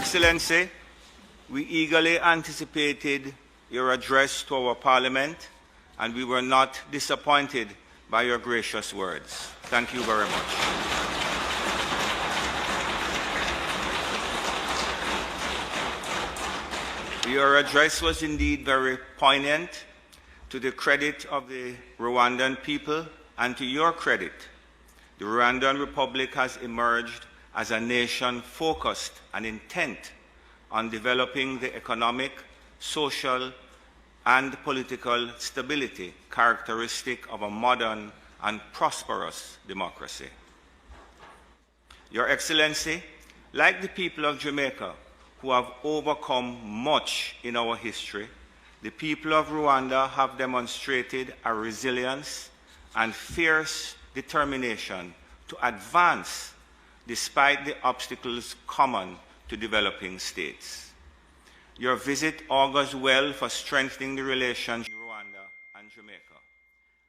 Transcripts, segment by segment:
Excellency, we eagerly anticipated your address to our Parliament, and we were not disappointed by your gracious words. Thank you very much. Your address was indeed very poignant, to the credit of the Rwandan people and to your credit. The Rwandan Republic has emerged as a nation focused and intent on developing the economic, social, and political stability characteristic of a modern and prosperous democracy. Your Excellency, like the people of Jamaica, who have overcome much in our history, the people of Rwanda have demonstrated a resilience and fierce determination to advance despite the obstacles common to developing states. Your visit augurs well for strengthening the relations between Rwanda and Jamaica,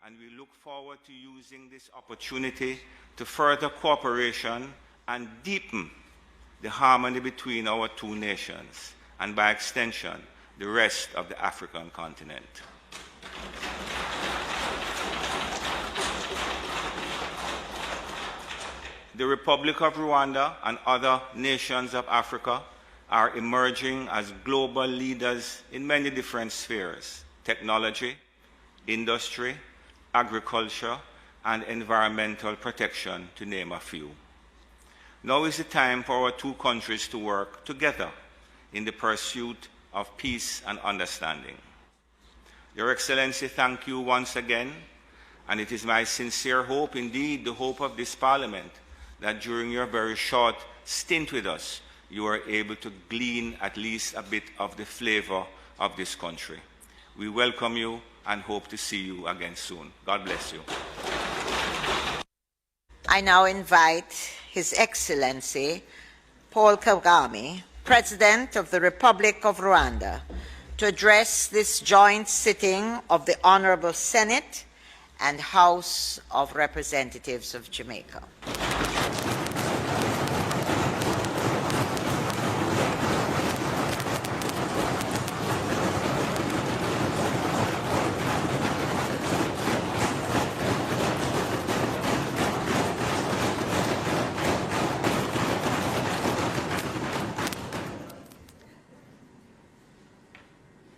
and we look forward to using this opportunity to further cooperation and deepen the harmony between our two nations, and by extension, the rest of the African continent. The Republic of Rwanda and other nations of Africa are emerging as global leaders in many different spheres: technology, industry, agriculture, and environmental protection, to name a few. Now is the time for our two countries to work together in the pursuit of peace and understanding. Your Excellency, thank you once again, and it is my sincere hope, indeed the hope of this Parliament, that during your very short stint with us, you are able to glean at least a bit of the flavor of this country. We welcome you and hope to see you again soon. God bless you. I now invite His Excellency Paul Kagame, President of the Republic of Rwanda, to address this joint sitting of the Honorable Senate and House of Representatives of Jamaica.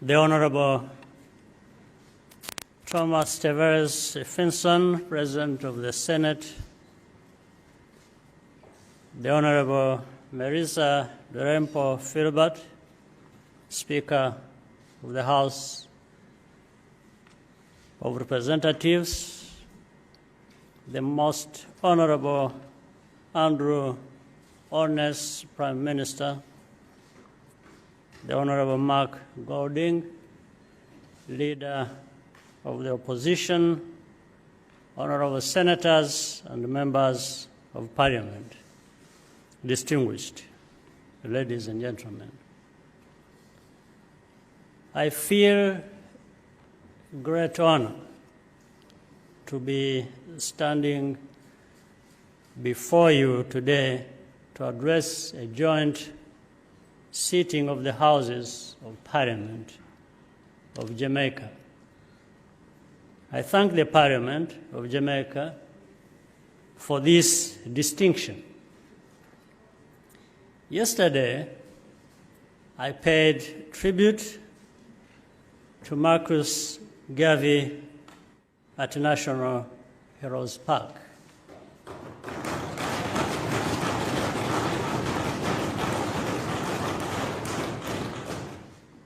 The Honorable Thomas Tevez Finson, President of the Senate, the Honorable Marisa Dorempo Filbert, Speaker of the House of Representatives, the Most Honorable Andrew Holness, Prime Minister, the Honorable Mark Golding, Leader of the Opposition, Honorable Senators and Members of Parliament, distinguished ladies and gentlemen. I feel great honor to be standing before you today to address a joint sitting of the Houses of Parliament of Jamaica. I thank the Parliament of Jamaica for this distinction. Yesterday, I paid tribute to Marcus Garvey at National Heroes Park.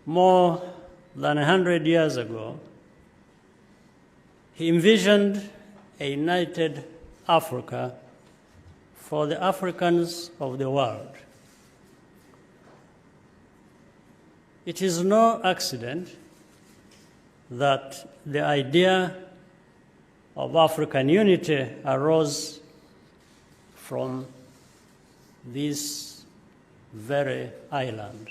More than 100 years ago, he envisioned a united Africa for the Africans of the world. It is no accident that the idea of African unity arose from this very island.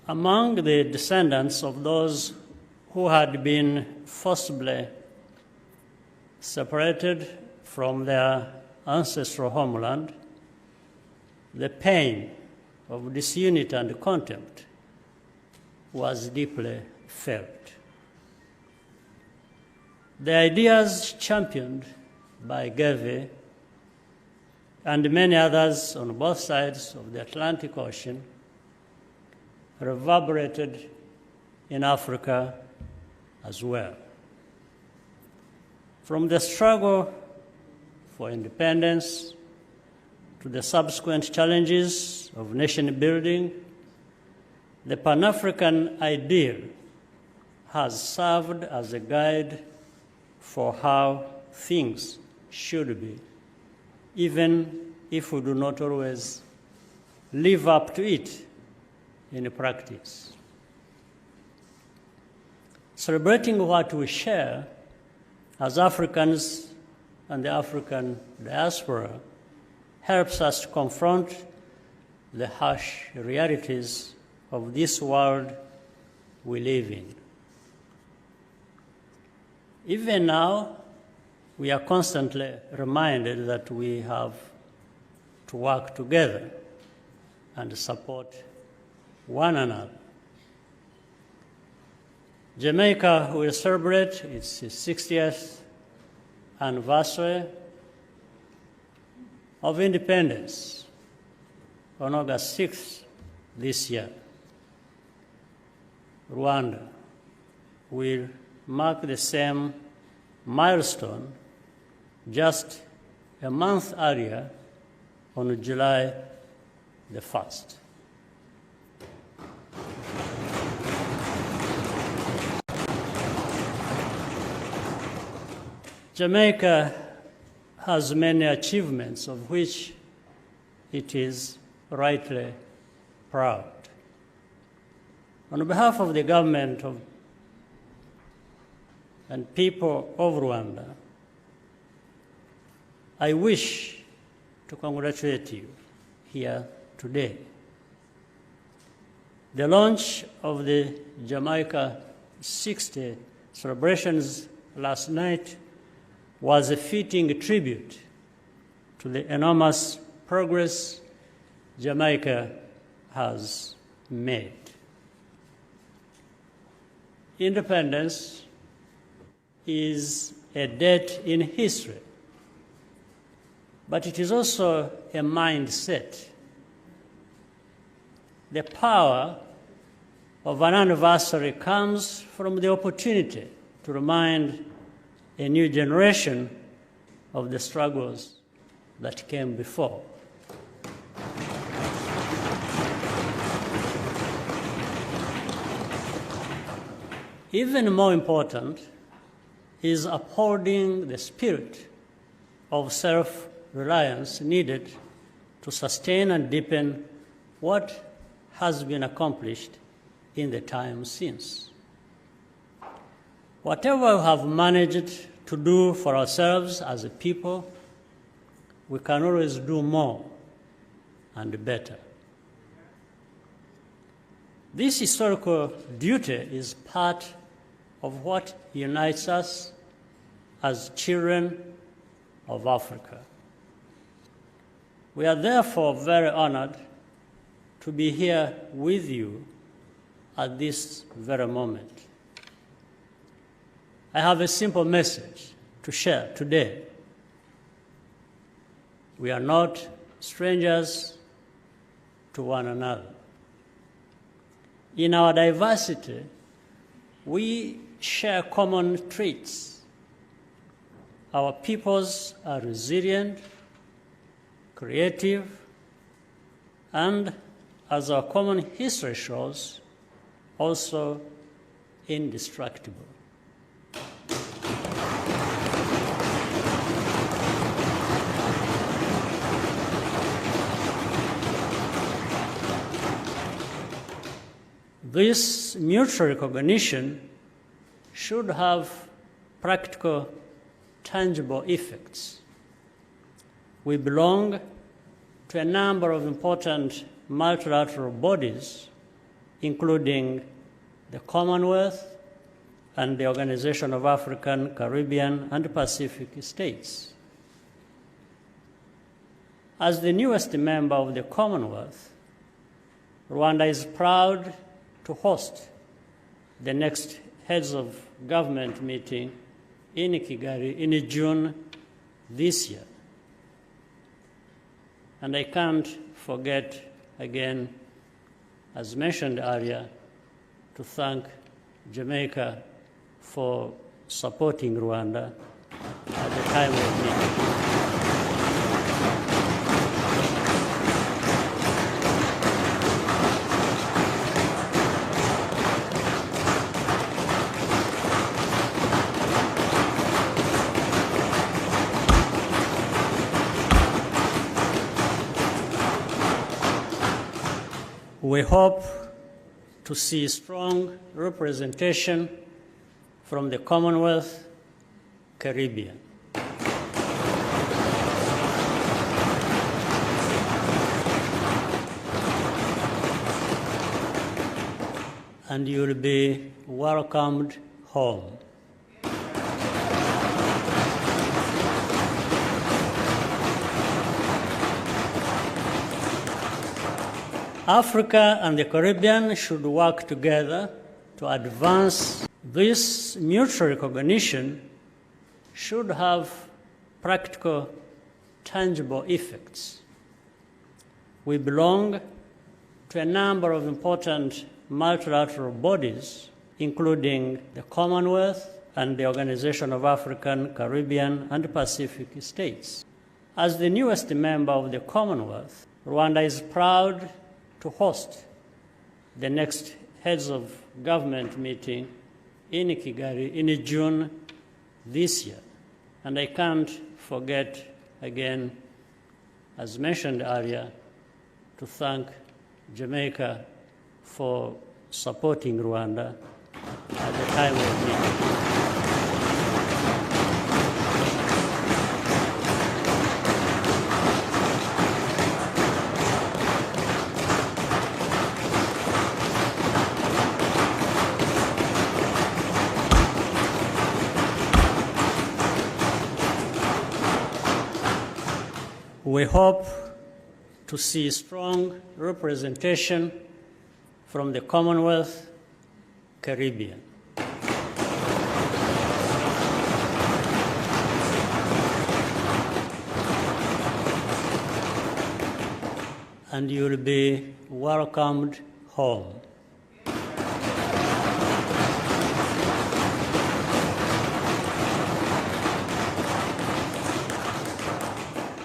Among the descendants of those who had been forcibly separated from their ancestral homeland, the pain of disunity and contempt was deeply felt. The ideas championed by Kagame and many others on both sides of the Atlantic Ocean reverberated in Africa as well. From the struggle for independence to the subsequent challenges of nation building, the Pan-African ideal has served as a guide for how things should be, even if we do not always live up to it in practice. Celebrating what we share as Africans and the African diaspora helps us to confront the harsh realities of this world we live in. Even now, we are constantly reminded that we have to work together and support one another. Jamaica will celebrate its 60th anniversary of independence on August 6th this year. Rwanda will mark the same milestone just a month earlier on July the 1st. Jamaica has many achievements of which it is rightly proud. On behalf of the government and people of Rwanda, I wish to congratulate you here today. The launch of the Jamaica 60 celebrations last night was a fitting tribute to the enormous progress Jamaica has made. Independence is a date in history, but it is also a mindset. The power of an anniversary comes from the opportunity to remind a new generation of the struggles that came before. Even more important is upholding the spirit of self-reliance needed to sustain and deepen what has been accomplished in the time since. Whatever we have managed to do for ourselves as a people, we can always do more and better. This historical duty is part of what unites us as children of Africa. We are therefore very honored to be here with you at this very moment. I have a simple message to share today. We are not strangers to one another. In our diversity, we share common traits. Our peoples are resilient, creative, and, as our common history shows, also indestructible. This mutual recognition should have practical, tangible effects. We belong to a number of important multilateral bodies, including the Commonwealth, and the Organization of African, Caribbean, and Pacific States. As the newest member of the Commonwealth, Rwanda is proud to host the next Heads of Government meeting in Kigali in June this year. And I can't forget again, as mentioned earlier, to thank Jamaica for supporting Rwanda at the time of need. We hope to see strong representation from the Commonwealth, Caribbean. And you'll be welcomed home. Africa and the Caribbean should work together to advance. This mutual recognition should have practical, tangible effects. We belong to a number of important multilateral bodies, including the Commonwealth and the Organization of African, Caribbean, and Pacific States. As the newest member of the Commonwealth, Rwanda is proud to host the next Heads of Government meeting in Kigali in June this year. And I can't forget again, as mentioned earlier, to thank Jamaica for supporting Rwanda at the time of need. We hope to see strong representation from the Commonwealth, Caribbean. And you'll be welcomed home.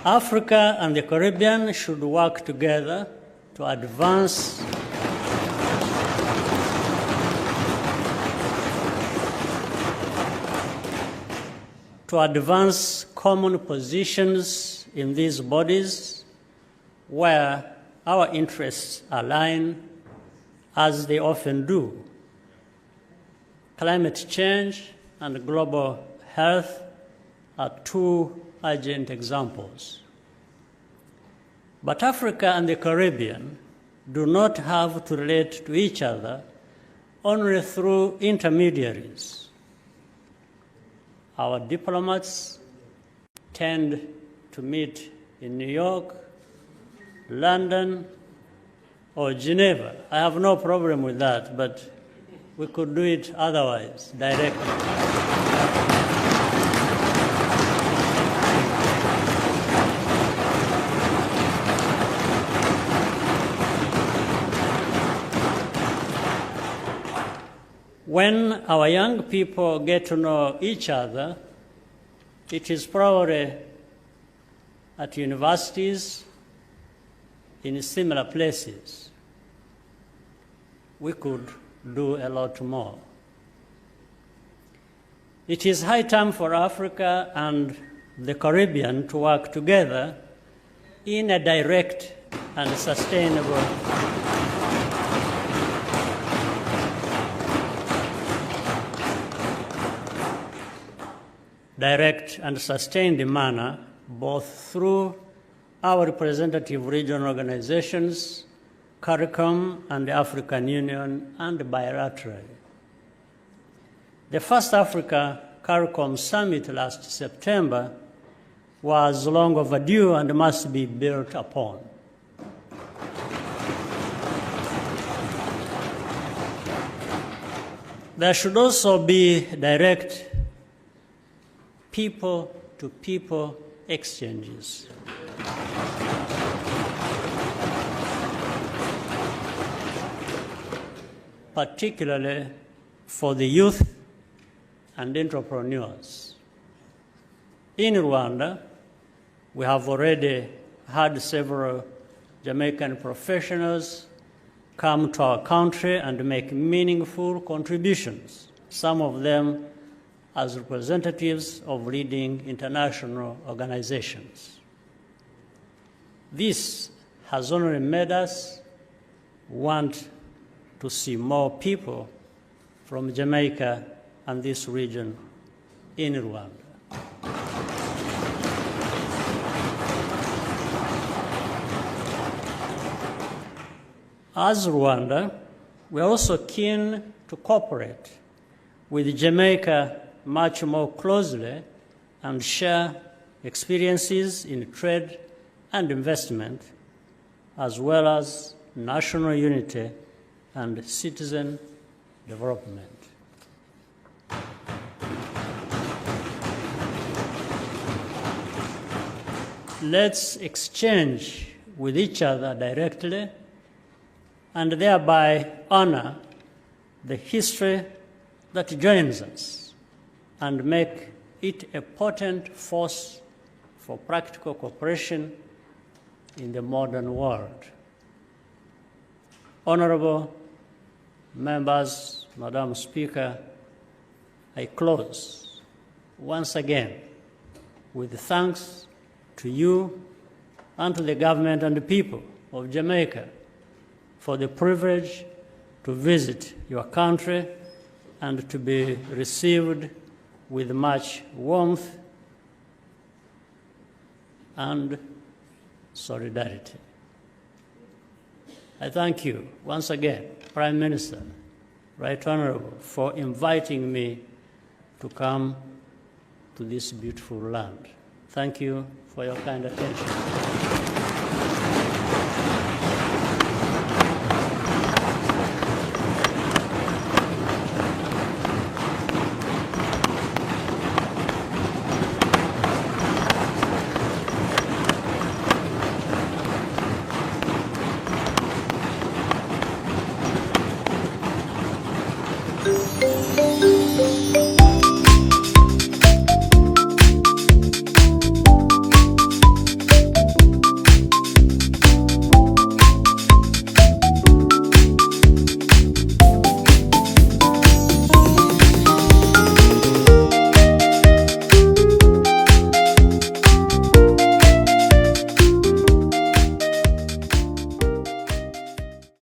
Africa and the Caribbean should work together to advance common positions in these bodies where our interests align, as they often do. Climate change and global health are two urgent examples. But Africa and the Caribbean do not have to relate to each other only through intermediaries. Our diplomats tend to meet in New York, London, or Geneva. I have no problem with that, but we could do it otherwise, directly. When our young people get to know each other, it is probably at universities, in similar places. We could do a lot more. It is high time for Africa and the Caribbean to work together in a direct and sustainable sustained manner, both through our representative regional organizations, CARICOM and the African Union, and bilaterally. The first Africa CARICOM summit last September was long overdue and must be built upon. There should also be direct people-to-people exchanges. Particularly for the youth and entrepreneurs. In Rwanda, we have already had several Jamaican professionals come to our country and make meaningful contributions, some of them as representatives of leading international organizations. This has only made us want to see more people from Jamaica and this region in Rwanda. As Rwanda, we are also keen to cooperate with Jamaica much more closely and share experiences in trade and investment, as well as national unity and citizen development. Let's exchange with each other directly and thereby honor the history that joins us and make it a potent force for practical cooperation in the modern world. Honorable members, Madam Speaker, I close once again with thanks to you and to the government and the people of Jamaica for the privilege to visit your country and to be received with much warmth and solidarity. I thank you once again, Prime Minister, Right Honorable, for inviting me to come to this beautiful land. Thank you for your kind attention.